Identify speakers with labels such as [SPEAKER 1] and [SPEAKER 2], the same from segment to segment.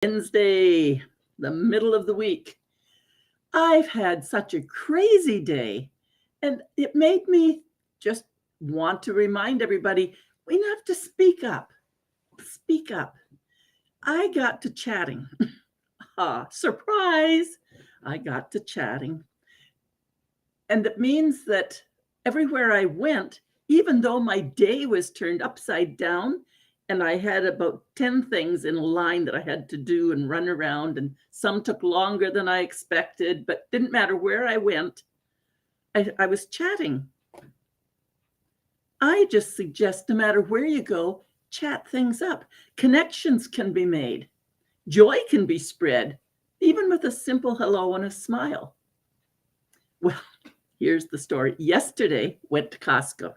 [SPEAKER 1] Wednesday, the middle of the week. I've had such a crazy day, and it made me just want to remind everybody we have to speak up. Speak up. I got to chatting. Surprise! I got to chatting. And it means that everywhere I went, even though my day was turned upside down and I had about 10 things in a line that I had to do and run around, and some took longer than I expected, but didn't matter where I went, I was chatting. I just suggest no matter where you go, chat things up. Connections can be made, joy can be spread, even with a simple hello and a smile. Well, here's the story. Yesterday, went to Costco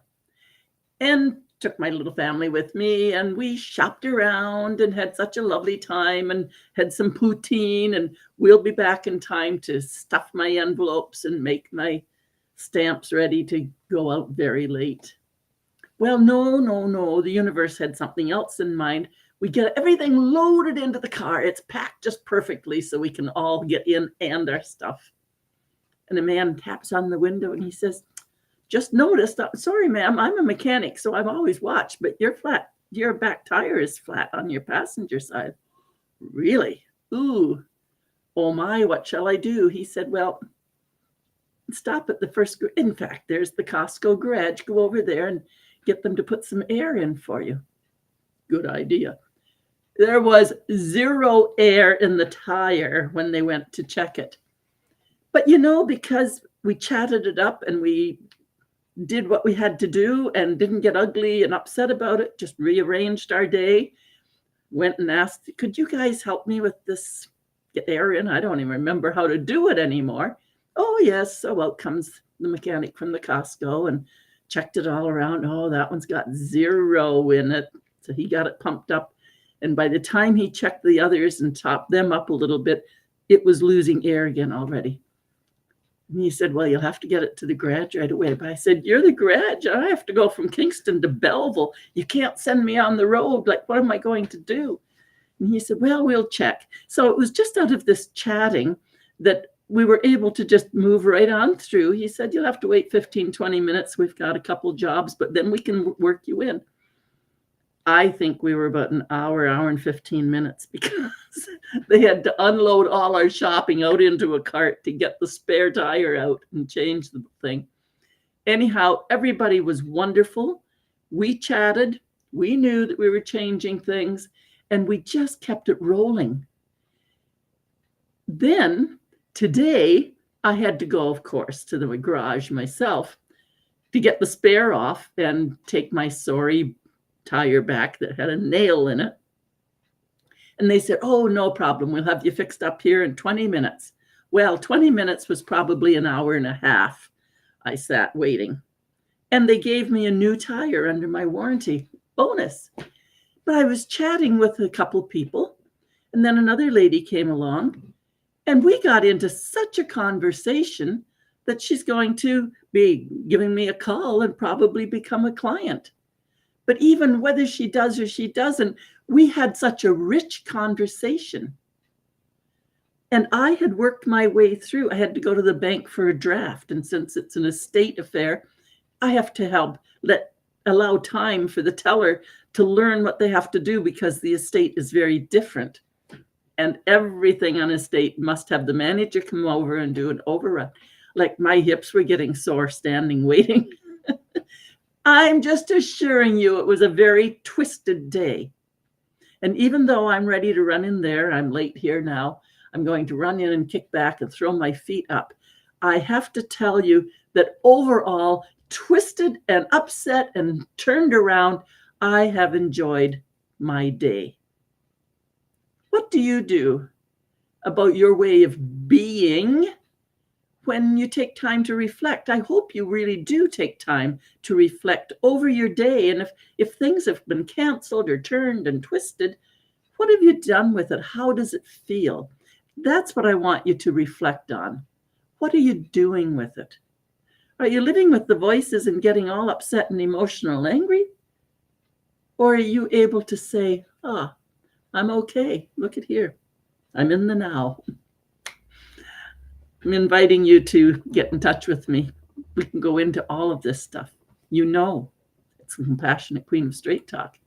[SPEAKER 1] and took my little family with me, and we shopped around and had such a lovely time and had some poutine, and we'll be back in time to stuff my envelopes and make my stamps ready to go out very late. Well, no. The universe had something else in mind. We get everything loaded into the car. It's packed just perfectly so we can all get in and our stuff. And a man taps on the window and he says, just noticed, sorry, ma'am, I'm a mechanic, so I've always watched, but your back tire is flat on your passenger side. Really? Ooh. Oh my, what shall I do? He said, well, stop at the first, in fact, there's the Costco garage. Go over there and get them to put some air in for you. Good idea. There was zero air in the tire when they went to check it. But because we chatted it up and we did what we had to do and didn't get ugly and upset about it, just rearranged our day, went and asked, could you guys help me with this, get air in? I don't even remember how to do it anymore. Oh, yes. So out comes the mechanic from the Costco and checked it all around. Oh, that one's got zero in it. So he got it pumped up. And by the time he checked the others and topped them up a little bit, it was losing air again already. And he said, well, you'll have to get it to the garage right away. But I said, you're the garage. I have to go from Kingston to Belleville. You can't send me on the road. Like, what am I going to do? And he said, well, we'll check. So it was just out of this chatting that we were able to just move right on through. He said, you'll have to wait 15, 20 minutes. We've got a couple jobs, but then we can work you in. I think we were about an hour and 15 minutes because they had to unload all our shopping out into a cart to get the spare tire out and change the thing. Anyhow, everybody was wonderful. We chatted. We knew that we were changing things, and we just kept it rolling. Then today, I had to go, of course, to the garage myself to get the spare off and take my sorry tire back that had a nail in it. And they said, oh, no problem. We'll have you fixed up here in 20 minutes. Well, 20 minutes was probably an hour and a half. I sat waiting. And they gave me a new tire under my warranty. Bonus. But I was chatting with a couple people, and then another lady came along, and we got into such a conversation that she's going to be giving me a call and probably become a client. But even whether she does or she doesn't, we had such a rich conversation. And I had worked my way through. I had to go to the bank for a draft. And since it's an estate affair, I have to allow time for the teller to learn what they have to do because the estate is very different. And everything on estate must have the manager come over and do an overrun. Like my hips were getting sore standing waiting. I'm just assuring you it was a very twisted day. And even though I'm ready to run in there, I'm late here now, I'm going to run in and kick back and throw my feet up. I have to tell you that overall, twisted and upset and turned around, I have enjoyed my day. What do you do about your way of being when you take time to reflect? I hope you really do take time to reflect over your day. And if things have been canceled or turned and twisted, what have you done with it? How does it feel? That's what I want you to reflect on. What are you doing with it? Are you living with the voices and getting all upset and emotional and angry? Or are you able to say, I'm okay. Look at here. I'm in the now. I'm inviting you to get in touch with me. We can go into all of this stuff. You know, it's the Compassionate Queen of Straight Talk.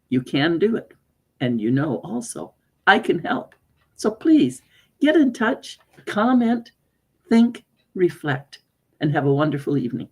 [SPEAKER 1] You can do it. And you know also, I can help. So please get in touch, comment, think, reflect, and have a wonderful evening.